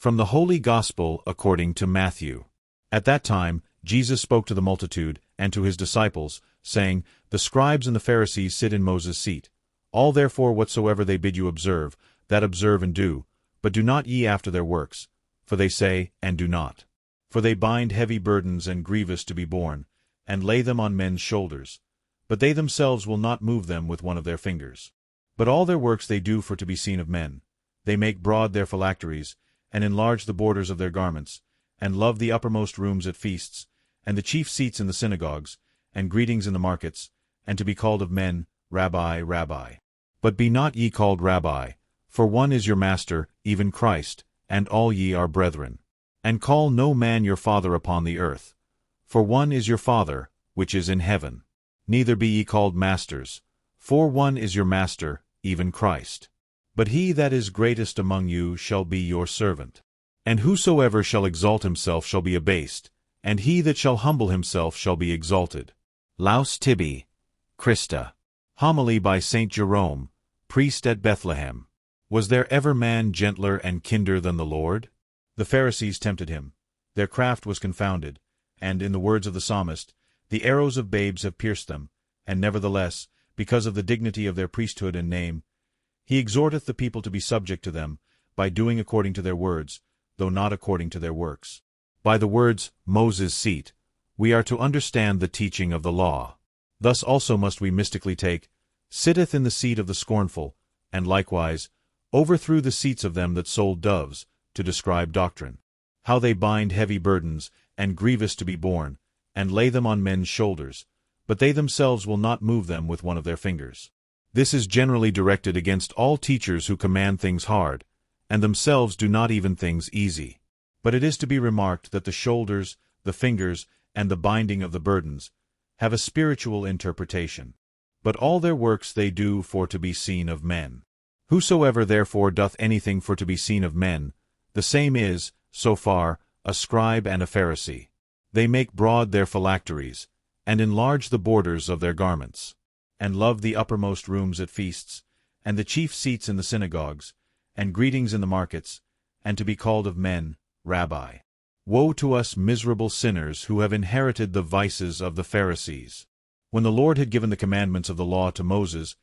From the Holy Gospel according to Matthew. At that time Jesus spoke to the multitude and to his disciples, saying, The scribes and the Pharisees sit in Moses' seat. All therefore whatsoever they bid you observe, that observe and do, but do not ye after their works. For they say, and do not. For they bind heavy burdens and grievous to be borne, and lay them on men's shoulders. But they themselves will not move them with one of their fingers. But all their works they do for to be seen of men. They make broad their phylacteries, and enlarge the borders of their garments, and love the uppermost rooms at feasts, and the chief seats in the synagogues, and greetings in the markets, and to be called of men, Rabbi, Rabbi. But be not ye called Rabbi, for one is your Master, even Christ, and all ye are brethren. And call no man your father upon the earth, for one is your Father, which is in heaven. Neither be ye called masters, for one is your Master, even Christ. But he that is greatest among you shall be your servant. And whosoever shall exalt himself shall be abased, and he that shall humble himself shall be exalted. Laus tibi, Christa. Homily by Saint Jerome, priest at Bethlehem. Was there ever man gentler and kinder than the Lord? The Pharisees tempted him. Their craft was confounded, and, in the words of the psalmist, the arrows of babes have pierced them, and nevertheless, because of the dignity of their priesthood and name, he exhorteth the people to be subject to them, by doing according to their words, though not according to their works. By the words, Moses' seat, we are to understand the teaching of the law. Thus also must we mystically take, sitteth in the seat of the scornful, and likewise, overthrew the seats of them that sold doves, to describe doctrine. How they bind heavy burdens, and grievous to be borne, and lay them on men's shoulders, but they themselves will not move them with one of their fingers. This is generally directed against all teachers who command things hard, and themselves do not even things easy. But it is to be remarked that the shoulders, the fingers, and the binding of the burdens have a spiritual interpretation. But all their works they do for to be seen of men. Whosoever therefore doth anything for to be seen of men, the same is, so far, a scribe and a Pharisee. They make broad their phylacteries, and enlarge the borders of their garments, and love the uppermost rooms at feasts, and the chief seats in the synagogues, and greetings in the markets, and to be called of men, Rabbi. Woe to us miserable sinners who have inherited the vices of the Pharisees. When the Lord had given the commandments of the law to Moses,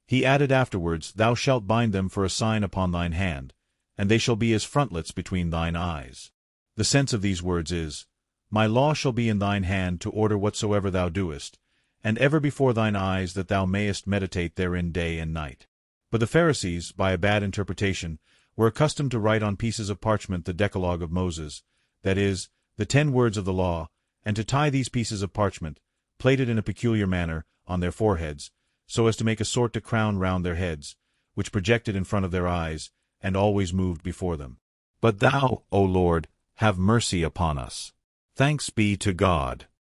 he added afterwards, Thou shalt bind them for a sign upon thine hand, and they shall be as frontlets between thine eyes. The sense of these words is, My law shall be in thine hand to order whatsoever thou doest, and ever before thine eyes that thou mayest meditate therein day and night. But the Pharisees, by a bad interpretation, were accustomed to write on pieces of parchment the Decalogue of Moses, that is, the 10 words of the law, and to tie these pieces of parchment, plaited in a peculiar manner, on their foreheads, so as to make a sort of crown round their heads, which projected in front of their eyes, and always moved before them. But thou, O Lord, have mercy upon us. Thanks be to God.